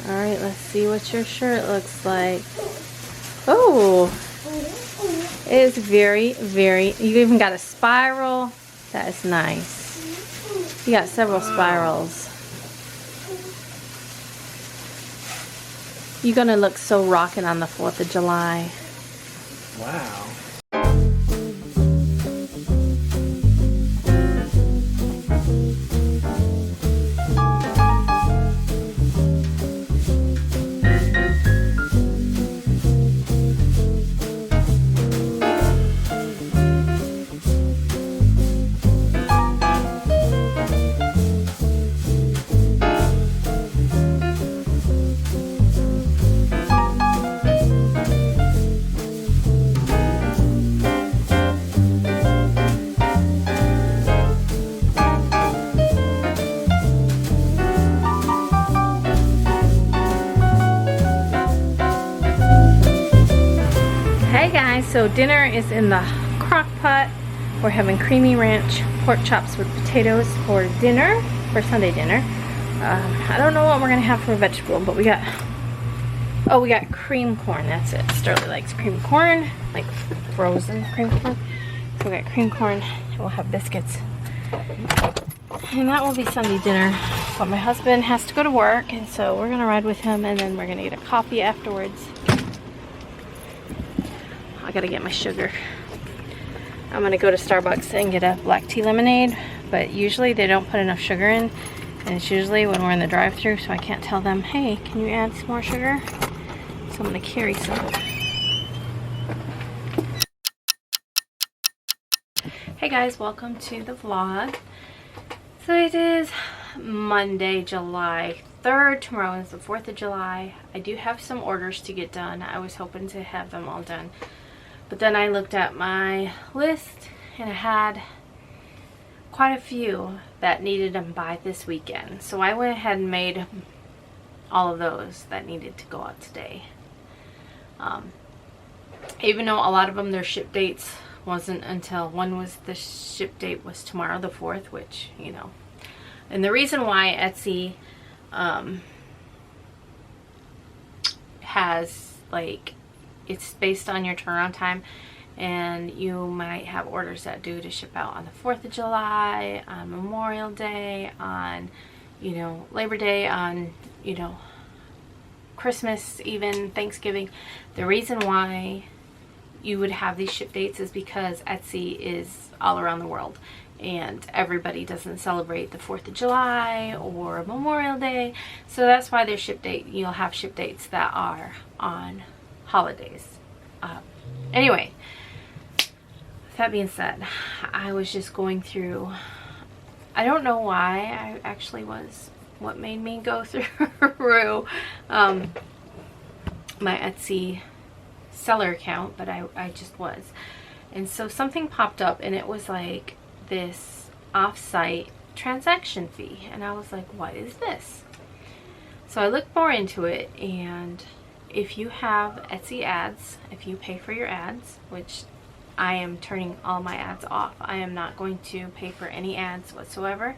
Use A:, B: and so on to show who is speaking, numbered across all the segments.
A: All right, let's see what your shirt looks like. Oh, it is very, very, you even got a spiral. That is nice. You got several spirals. You're gonna look so rockin' on the 4th of July.
B: Wow.
A: So dinner is in the crock pot. We're having creamy ranch pork chops with potatoes for dinner, for Sunday dinner. I don't know what we're gonna have for a vegetable, but we got cream corn. That's it. Sterling likes cream corn, like frozen cream corn. So we got cream corn, and we'll have biscuits. And that will be Sunday dinner. But my husband has to go to work, and so we're gonna ride with him, and then we're gonna get a coffee afterwards. I gotta get my sugar. I'm gonna go to Starbucks and get a black tea lemonade, but usually they don't put enough sugar in, and it's usually when we're in the drive-thru, so I can't tell them, hey, can you add some more sugar? So I'm gonna carry some. Hey guys, welcome to the vlog. So it is Monday, July 3rd. Tomorrow is the 4th of July. I do have some orders to get done. I was hoping to have them all done. But then I looked at my list and I had quite a few that needed them by this weekend. So I went ahead and made all of those that needed to go out today. Even though a lot of them, their ship dates wasn't until the ship date was tomorrow, the 4th, which, you know. And the reason why Etsy has, like, it's based on your turnaround time, and you might have orders that due to ship out on the 4th of July, on Memorial Day, on, you know, Labor Day, on, you know, Christmas, even Thanksgiving. The reason why you would have these ship dates is because Etsy is all around the world, and everybody doesn't celebrate the 4th of July or Memorial Day, so that's why their ship date, you'll have ship dates that are on holidays. Anyway, with that being said, I was just going through, I don't know why I actually was, what made me go through my Etsy seller account, but I just was. And so something popped up, and it was like this off-site transaction fee, and I was like, what is this? So I looked more into it, and if you have Etsy ads, if you pay for your ads, which I am turning all my ads off, I am not going to pay for any ads whatsoever.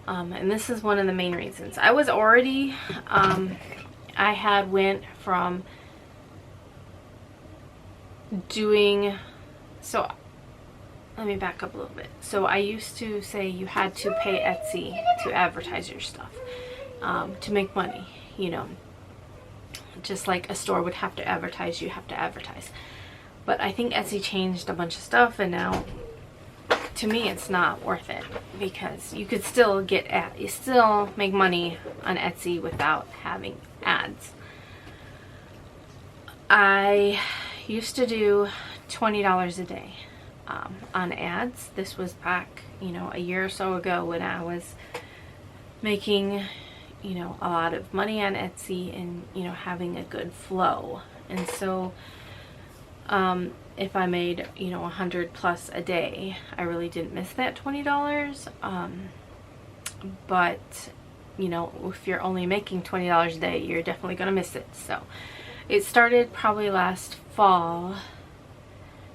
A: And this is one of the main reasons. I was already, I had went from doing, so let me back up a little bit. So I used to say you had to pay Etsy to advertise your stuff, to make money, you know. Just like a store would have to advertise, you have to advertise. But I think Etsy changed a bunch of stuff, and now to me it's not worth it, because you could still you still make money on Etsy without having ads. I used to do $20 a day on ads. This was back, you know, a year or so ago, when I was making, you know, a lot of money on Etsy, and, you know, having a good flow. And so if I made, you know, 100 plus a day, I really didn't miss that $20. But, you know, if you're only making $20 a day, you're definitely gonna miss it. So it started probably last fall.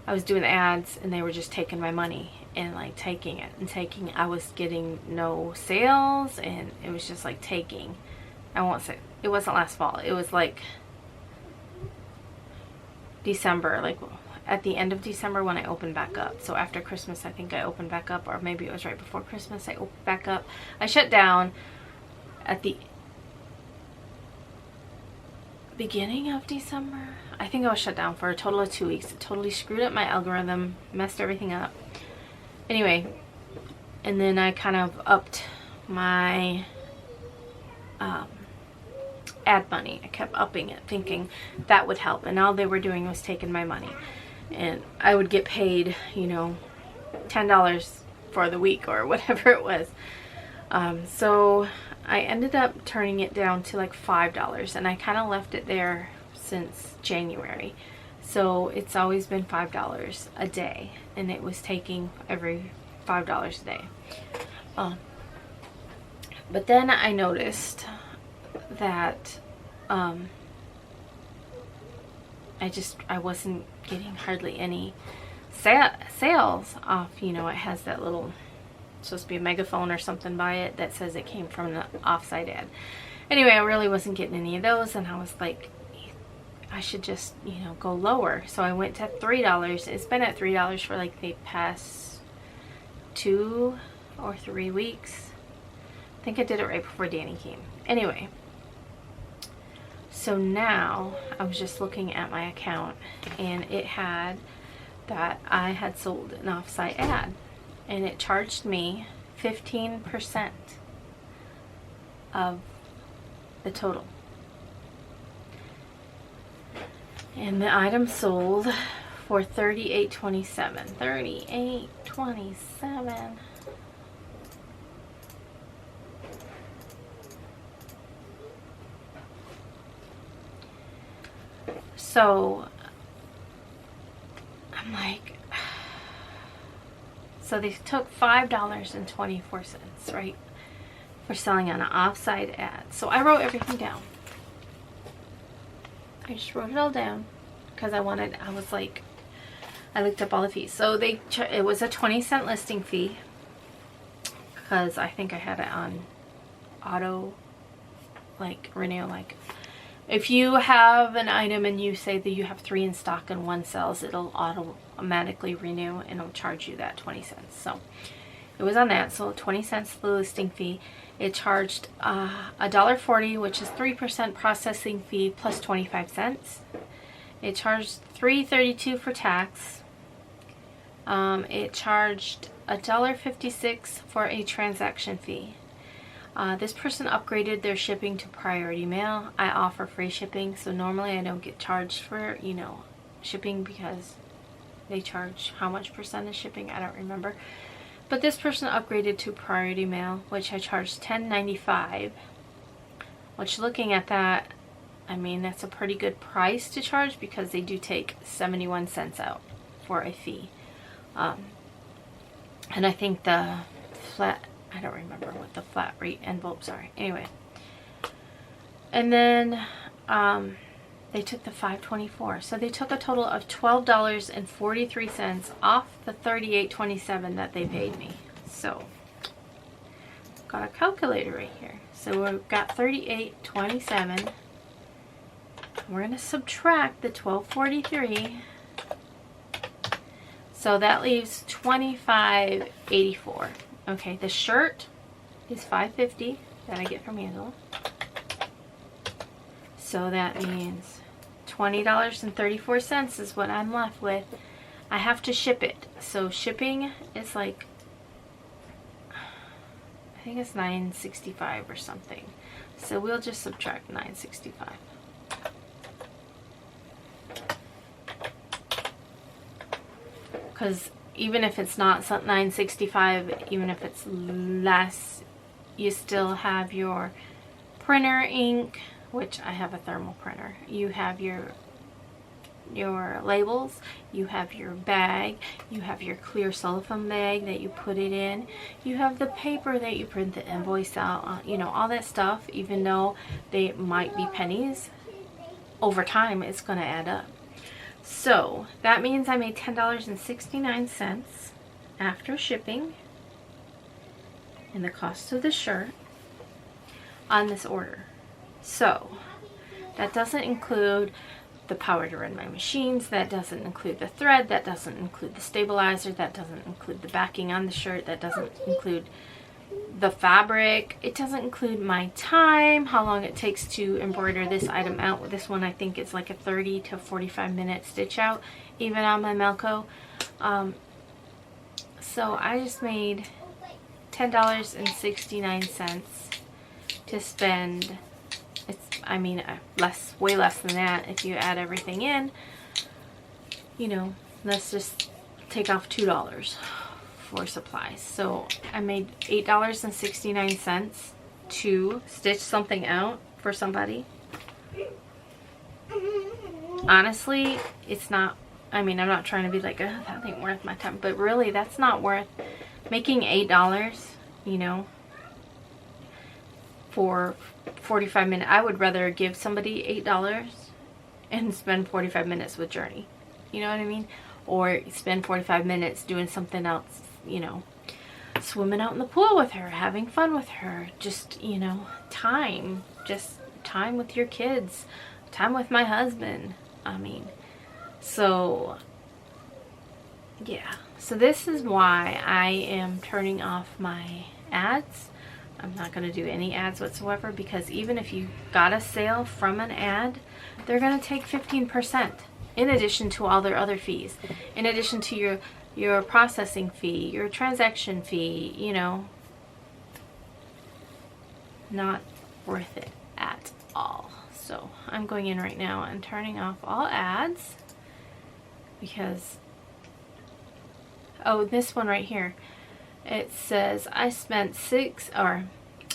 A: I was doing ads, and they were just taking my money and like taking it and taking. I was getting no sales, and it was just like taking I won't say, it wasn't last fall. It was like December, like at the end of December when I opened back up. So after Christmas, I think I opened back up, or maybe it was right before Christmas I opened back up. I shut down at the beginning of December. I think I was shut down for a total of 2 weeks. It totally screwed up my algorithm, messed everything up. Anyway, and then I kind of upped my ad money. I kept upping it, thinking that would help, and all they were doing was taking my money, and I would get paid, you know, $10 for the week or whatever it was. So I ended up turning it down to like $5, and I kind of left it there since January. So it's always been $5 a day, and it was taking every $5 a day. But then I noticed that I wasn't getting hardly any sales off. You know, it has that little, supposed to be a megaphone or something by it that says it came from the offsite ad. Anyway, I really wasn't getting any of those, and I was like, I should just, you know, go lower. So I went to $3. It's been at $3 for like the past 2 or 3 weeks. I think I did it right before Danny came. Anyway, so now I was just looking at my account, and it had that I had sold an offsite ad, and it charged me 15% of the total. And the item sold for $38.27. $38.27. So I'm like, so they took $5.24, right, for selling on an offsite ad. So I wrote everything down. I just wrote it all down because I was like, I looked up all the fees. So it was a 20-cent listing fee, because I think I had it on auto, like renew. Like if you have an item and you say that you have 3 in stock and 1 sells, it'll automatically renew, and it'll charge you that 20 cents. So it was on that. So 20 cents the listing fee. It charged $1.40, which is 3% processing fee plus 25 cents. It charged $3.32 for tax. It charged $1.56 for a transaction fee. This person upgraded their shipping to priority mail. I offer free shipping, so normally I don't get charged for, you know, shipping, because they charge how much percent is shipping, I don't remember. But this person upgraded to priority mail, which I charged $10.95, which, looking at that, I mean, that's a pretty good price to charge, because they do take 71 cents out for a fee. And I think the flat, I don't remember what the flat rate envelopes are. Anyway. And then they took the $5.24. So they took a total of $12.43 off the $38.27 that they paid me. So got a calculator right here. So we've got $38.27. We're going to subtract the $12.43. So that leaves $25.84. Okay, the shirt is $5.50 that I get from Angela. So that means $20.34 is what I'm left with. I have to ship it. So shipping is like, I think it's $9.65 or something. So we'll just subtract $9.65. Because even if it's not $9.65, even if it's less, you still have your printer ink, which I have a thermal printer. You have your labels, you have your bag, you have your clear cellophane bag that you put it in, you have the paper that you print the invoice out on, you know, all that stuff. Even though they might be pennies, over time it's going to add up. So that means I made $10.69 after shipping and the cost of the shirt on this order. So that doesn't include the power to run my machines, that doesn't include the thread, that doesn't include the stabilizer, that doesn't include the backing on the shirt, that doesn't include the fabric, it doesn't include my time, how long it takes to embroider this item out. This one I think it's like a 30 to 45 minute stitch out, even on my Melco. So I just made $10.69 to spend. It's, I mean, way less than that if you add everything in. You know, let's just take off $2 for supplies. So I made $8.69 to stitch something out for somebody. Honestly, it's not, I mean, I'm not trying to be like, oh, that ain't worth my time, but really that's not worth making $8, you know, for 45 minutes. I would rather give somebody $8 and spend 45 minutes with Journey. You know what I mean? Or spend 45 minutes doing something else, you know, swimming out in the pool with her, having fun with her, just, you know, time, just time with your kids, time with my husband. I mean, so yeah. So this is why I am turning off my ads. I'm not going to do any ads whatsoever, because even if you got a sale from an ad, they're going to take 15% in addition to all their other fees, in addition to your processing fee, your transaction fee, you know. Not worth it at all. So I'm going in right now and turning off all ads, because, oh, this one right here, it says I spent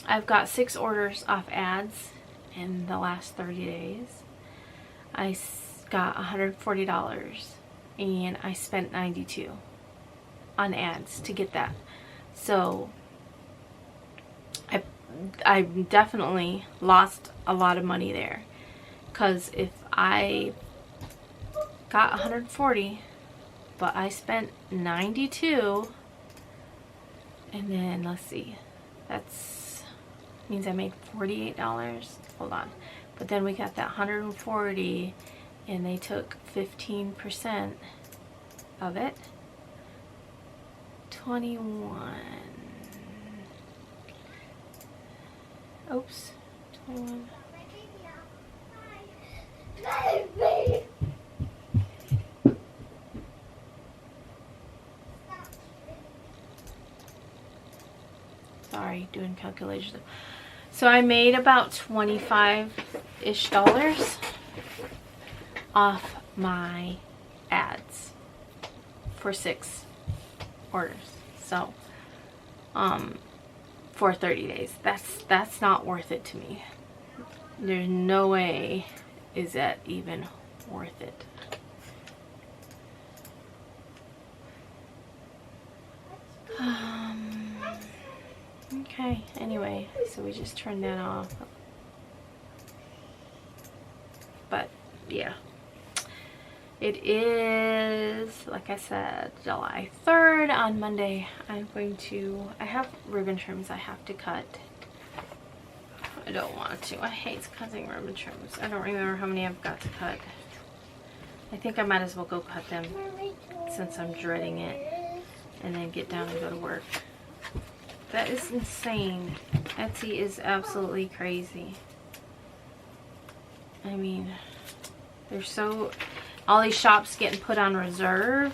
A: I've got 6 orders off ads in the last 30 days. I got $140 and I spent $92 on ads to get that. So I definitely lost a lot of money there, because if I got $140 but I spent $92, and then let's see, that's means I made $48. Hold on. But then we got that $140 and they took 15% of it. 21. Oops. 21. Sorry, doing calculations. So I made about $25-ish off my ads for 6 orders. So for 30 days. That's not worth it to me. There's no way is that even worth it. Okay, anyway, so we just turned that off. But yeah, it is, like I said, July 3rd. On Monday I have ribbon trims I have to cut. I don't want to. I hate cutting ribbon trims. I don't remember how many I've got to cut. I think I might as well go cut them since I'm dreading it, and then get down and go to work. That is insane. Etsy is absolutely crazy. I mean, all these shops getting put on reserve,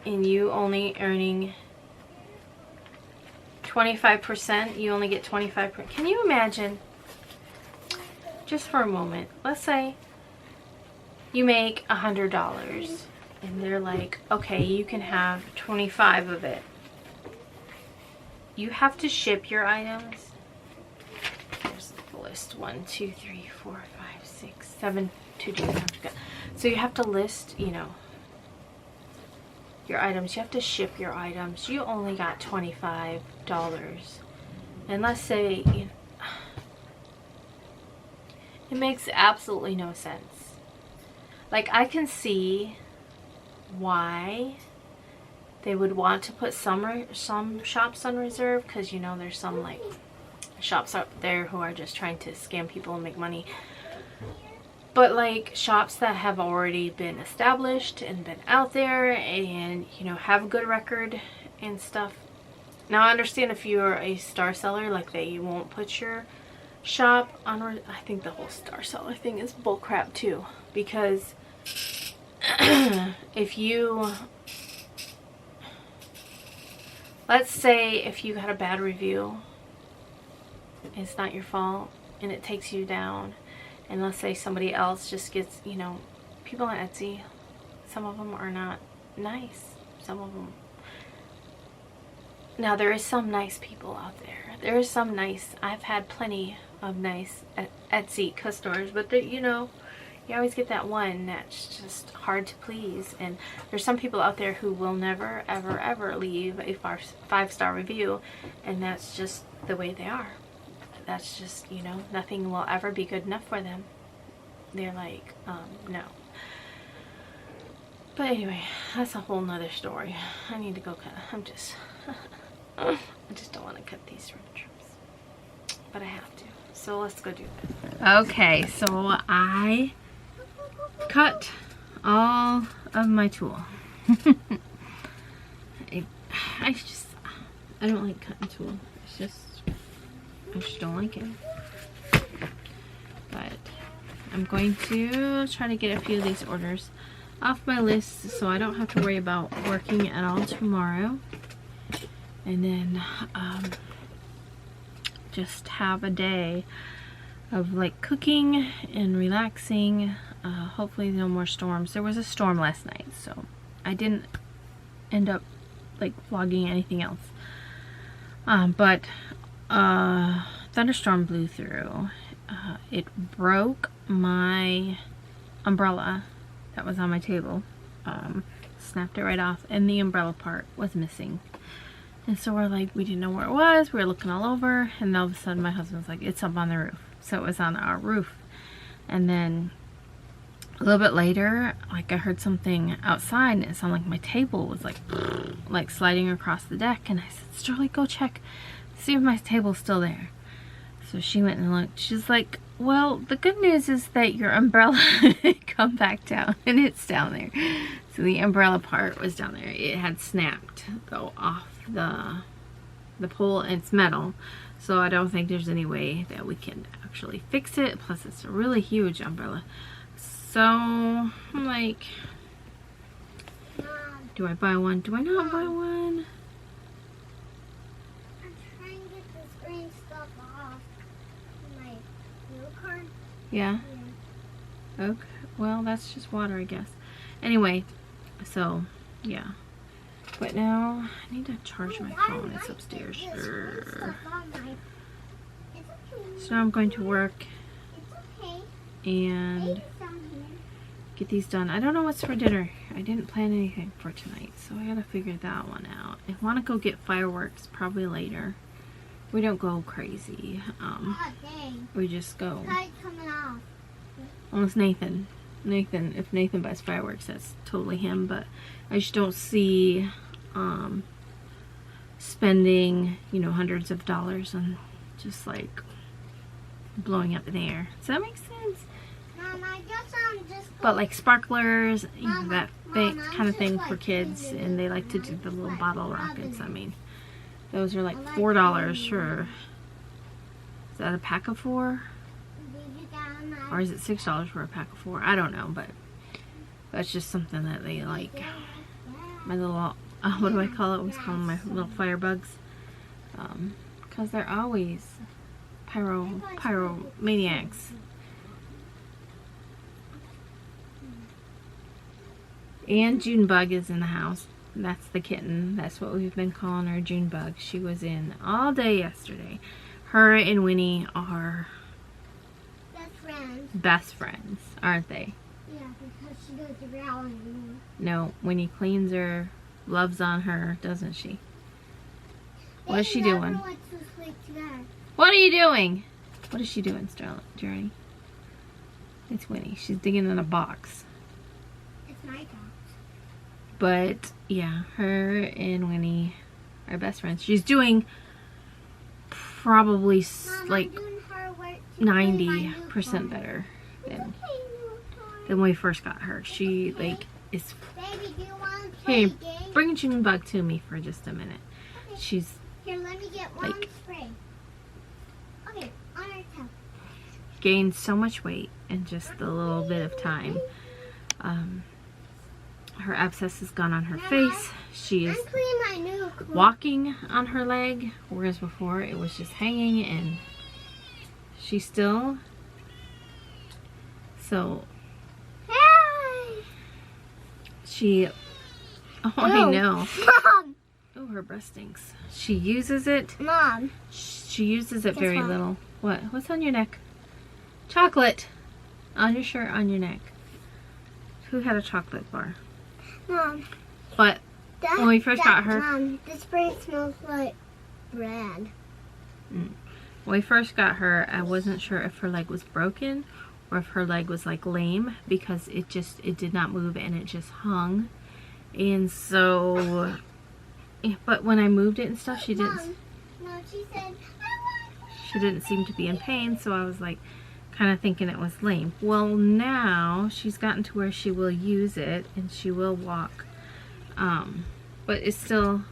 A: and you only earning 25%. You only get 25%. Can you imagine, just for a moment, let's say you make $100 and they're like, okay, you can have 25 of it. You have to ship your items. Here's the list. 1, 2, 3, 4, 5, 6, 7 to-dos. So you have to list, you know, your items. You have to ship your items. You only got $25. And let's say, you know, it makes absolutely no sense. Like, I can see why they would want to put some shops on reserve, because, you know, there's some like shops out there who are just trying to scam people and make money. But like shops that have already been established and been out there and, you know, have a good record and stuff. Now I understand if you're a star seller, like that you won't put your shop on. I think the whole star seller thing is bullcrap too, because if you, let's say if you got a bad review, it's not your fault and it takes you down. And let's say somebody else just gets, you know, people on Etsy, some of them are not nice. Some of them. Now there is some nice people out there. There is some nice, I've had plenty of nice Etsy customers, but you know, you always get that one that's just hard to please. And there's some people out there who will never, ever, ever leave a 5-star review, and that's just the way they are. That's just, you know, nothing will ever be good enough for them. They're like, no. But anyway, that's a whole nother story. I need to go cut. I just don't want to cut these trims. But I have to. So let's go do that. Okay, so I cut all of my tulle. I don't like cutting tulle. It's just, I just don't like it. But I'm going to try to get a few of these orders off my list so I don't have to worry about working at all tomorrow. And then just have a day of like cooking and relaxing. Hopefully no more storms. There was a storm last night, so I didn't end up like vlogging anything else. But thunderstorm blew through. It broke my umbrella that was on my table. Snapped it right off, and the umbrella part was missing. And so we're like, we didn't know where it was. We were looking all over, and all of a sudden my husband was like, it's up on the roof. So it was on our roof. And then a little bit later, like I heard something outside, and it sounded like my table was like sliding across the deck. And I said, Sterling, go check, see if my table's still there. So she went and looked. She's like, well, the good news is that your umbrella come back down, and it's down there. So the umbrella part was down there. It had snapped though off the pole, and it's metal, so I don't think there's any way that we can actually fix it. Plus it's a really huge umbrella. So I'm like, do I buy one? Do I not buy one?
C: I'm trying to get this green stuff off my blue card.
A: Yeah. Okay, well that's just water, I guess. Anyway, so yeah. But now I need to charge my phone. It's upstairs. So now I'm going to work and get these done. I don't know what's for dinner. I didn't plan anything for tonight, so I gotta figure that one out. I want to go get fireworks probably later. We don't go crazy. We just go. Well, it's Nathan. If Nathan buys fireworks, that's totally him. But I just don't see spending, you know, hundreds of dollars on just like blowing up in the air. Does that make sense?
C: Mom, I guess I'm just
A: But like sparklers, you know, that kind of thing for kids, and they like to do the little bottle rockets. I mean, those are like $4 for. Is that a pack of 4? Or is it $6 for a pack of 4? I don't know, but that's just something that they like. My little, what do I call it? I always call them my little firebugs. Because they're always pyromaniacs. And Junebug is in the house. That's the kitten. That's what we've been calling her, Junebug. She was in all day yesterday. Her and Winnie are best friends, aren't they?
C: Yeah, because she goes to growling.
A: No, Winnie cleans her, loves on her, doesn't she? What is she doing? What are you doing? What is she doing, Journey? It's Winnie. She's digging in a box.
C: It's my box.
A: But yeah, her and Winnie are best friends. She's doing probably
C: Mom,
A: like
C: I'm doing her work to clean my new
A: 90%
C: toy.
A: better
C: It's
A: than,
C: okay, new toy.
A: than when we first got her. She like is.
C: Baby, do you want to play
A: Hey,
C: a game?
A: bring Junebug to me for just a minute.
C: Okay.
A: She's
C: Here, let me get one
A: like-
C: spray. Okay, on her tail.
A: gained so much weight in just a little bit of time. Her abscess has gone on her face. She is
C: I'm cleaning my new clothes.
A: walking on her leg, whereas before it was just hanging, and she still. So
C: Hey!
A: she. Oh, I
C: Ew.
A: know.
C: Mom!
A: Oh, her breast stinks. She uses it.
C: Mom.
A: She uses it
C: Guess
A: very
C: what?
A: little. What? What's on your neck? Chocolate. On your shirt, on your neck. Who had a chocolate bar?
C: Mom.
A: But
C: That,
A: when we first got her,
C: Mom, this spray smells like bread.
A: when we first got her, I wasn't sure if her leg was broken or if her leg was like lame, because it did not move and it just hung. And so, but when I moved it and stuff, she
C: Mom,
A: didn't.
C: no, she said, I want
A: She didn't seem to be in pain, so I was like kind of thinking it was lame. Well, now she's gotten to where she will use it and she will walk. But it's still,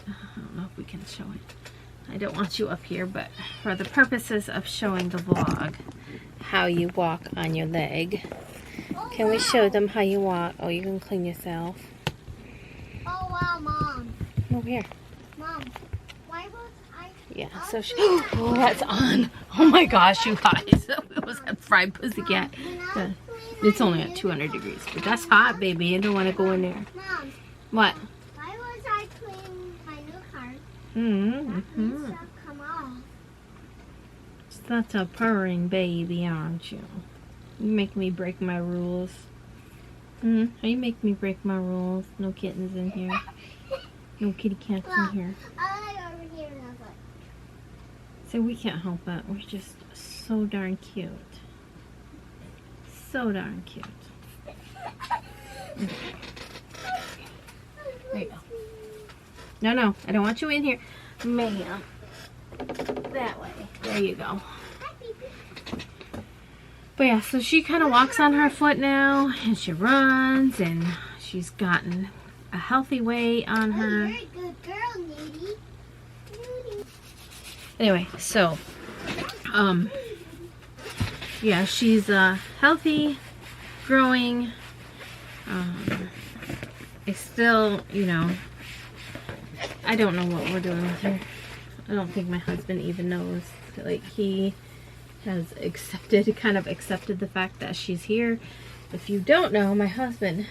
A: I don't know if we can show it. I don't want you up here, but for the purposes of showing the vlog, how you walk on your leg.
C: Oh,
A: Can we
C: wow.
A: show them how you walk? Oh, you can clean yourself.
C: Oh, wow, Mom.
A: Over here.
C: Mom, why was I...
A: Yeah, so she, oh, that's on. Oh my gosh, you guys. It was a fried pussycat.
C: When I was
A: It's
C: cleaning
A: only
C: my
A: at
C: new
A: 200
C: toy-
A: degrees, but that's hot, baby. You don't want to go in there.
C: Mom,
A: What?
C: why was I cleaning my new car?
A: Mm-hmm.
C: That means stuff come off.
A: Such a purring baby, aren't you? You make me break my rules. You make me break my rules. No kittens in here. No kitty cats in here.
C: I like over here and I was like,
A: So we can't help it. We're just so darn cute. So darn cute. There you go. No, I don't want you in here. Ma'am. That way. There you go. But yeah, so she kind of walks on her foot now, and she runs, and she's gotten a healthy weight on
C: oh,
A: her.
C: you're a good girl, Nudie. Nudie.
A: Anyway, so, yeah, she's healthy, growing. It's still, you know, I don't know what we're doing with her. I don't think my husband even knows. Like, he has kind of accepted the fact that she's here. If you don't know, my husband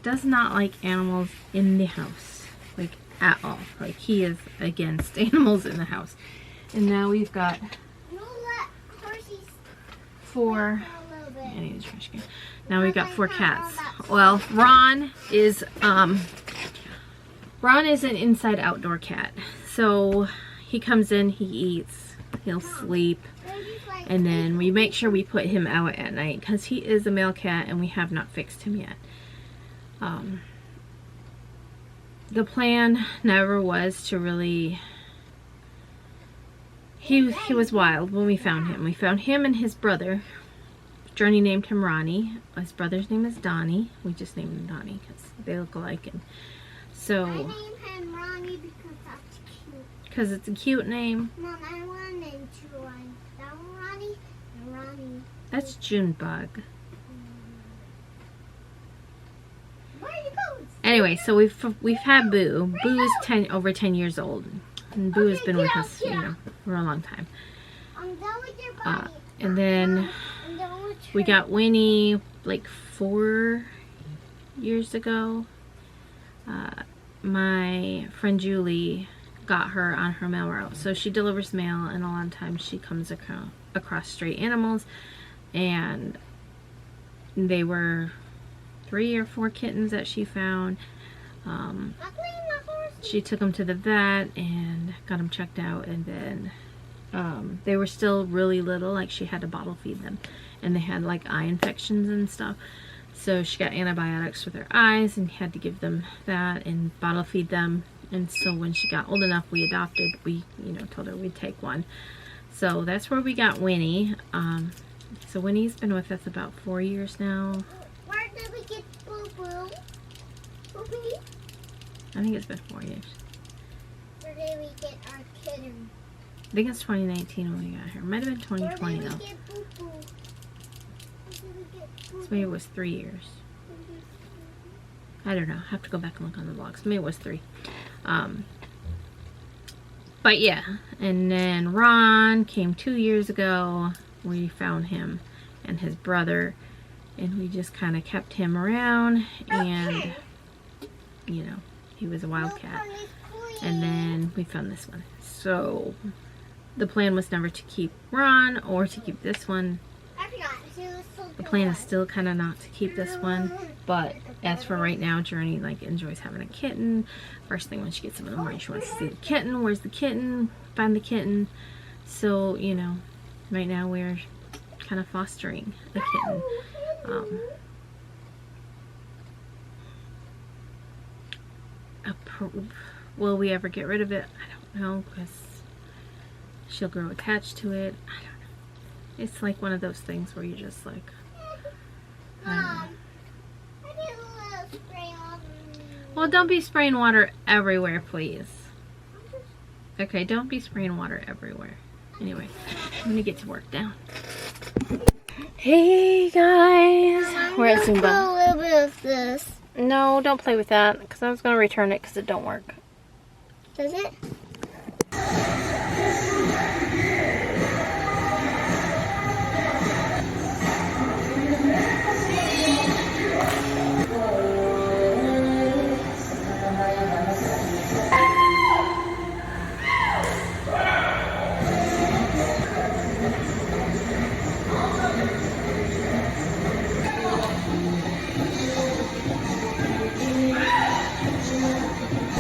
A: does not like animals in the house, like at all. Like, he is against animals in the house. And now we've got
C: You let horses
A: 4.
C: for a little bit.
A: I need a trash can. Now we've got 4 cats. Well, Ron is an inside outdoor cat. So he comes in, he eats, he'll sleep,
C: Baby's like,
A: and then we make sure we put him out at night because he is a male cat and we have not fixed him yet. The plan never was to really... He was wild when we found him. We found him and his brother. Journey named him Ronnie. His brother's name is Donnie. We just named him Donnie because they look alike. And
C: I
A: so,
C: named him Ronnie because that's cute.
A: because it's a cute name.
C: Mom, I want to name 2 Ronnie. That one Ronnie and Ronnie.
A: That's Junebug.
C: Where are you going?
A: Anyway, so we've had Boo. Boo is over 10 years old, and Boo has been with us, you know, for a long time.
C: I'm done with your body.
A: And then
C: I'm done with
A: we got Winnie like 4 years ago. My friend Julie got her on her mail route, so she delivers mail, and a lot of times she comes across stray animals, and they were 3 or 4 kittens that she found.
C: I'm cleaning my horse.
A: She took them to the vet and got them checked out, and then they were still really little, like she had to bottle feed them, and they had like eye infections and stuff, so she got antibiotics for their eyes and had to give them that and bottle feed them And so when she got old enough, we adopted. We, you know, told her we'd take one. So that's where we got Winnie. So Winnie's been with us about 4 years now.
C: Where did we get Boo Boo? Boo-boo?
A: I think it's been 4 years.
C: Where did we get our kitten?
A: I think it's 2019 when we got her. Might have been 2020
C: Where
A: though.
C: did we get Boo Boo? Where did we get Boo
A: So maybe it was 3 years. I don't know. I have to go back and look on the vlogs. Maybe it was 3. But yeah, and then Ron came 2 years ago. We found him and his brother, and we just kind of kept him around, and you know, he was a wildcat. And then we found this one. So the plan was never to keep Ron or to keep this one.
C: I forgot. She was so
A: The plan is still kind of not to keep this one, but as for right now, Journey like enjoys having a kitten. First thing when she gets up in the morning, she wants to see the kitten. Where's the kitten? Find the kitten. So, you know, right now we're kind of fostering a kitten. Will we ever get rid of it? I don't know, because she'll grow attached to it. I don't know. It's like one of those things where you're just like, I don't know.
C: I need a little spray on.
A: Well, don't be spraying water everywhere, please. Okay, don't be spraying water everywhere. Anyway, I'm gonna get to work now. Hey guys, we're at Zumba.
C: A little bit of this.
A: No, don't play with that, because I was gonna return it because it don't work.
C: Does it?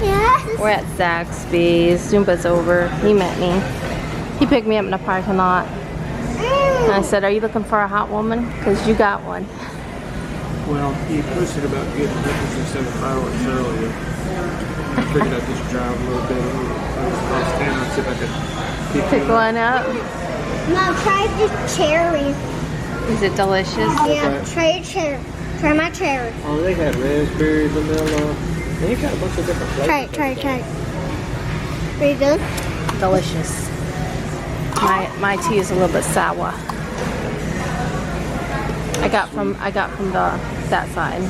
C: Yes.
A: We're at Zaxby's. Zumba's over. He met me. He picked me up in the parking lot. And I said, are you looking for a hot woman? Because you got one.
B: Well, you posted about getting breakfast instead of fireworks earlier. I figured I'd just drive a little bit across town and see if I could
A: Pick one up.
C: Mom, try the cherry.
A: Is it delicious?
C: Yeah, try your cherry. Try my cherry.
B: Oh, they had raspberry, vanilla. They got a bunch of different flavors.
C: Try it. Pretty good?
A: Delicious. My tea is a little bit sour. I got from that side.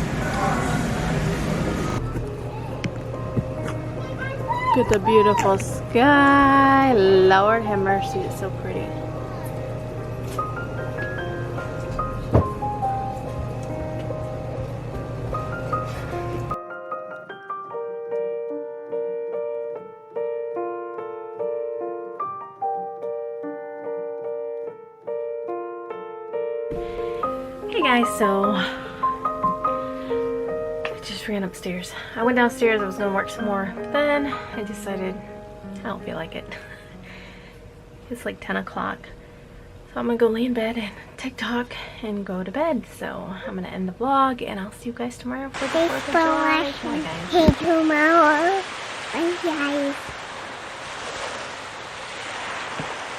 A: Look at the beautiful sky. Lord have mercy, it's so pretty. Hey guys, so I just ran upstairs. I went downstairs, I was gonna work some more, but then I decided I don't feel like it. It's like 10 o'clock. So I'm gonna go lay in bed and TikTok and go to bed. So I'm gonna end the vlog and I'll see you guys tomorrow for the 4th of July. Bye guys.
C: Hey, tomorrow. Bye guys.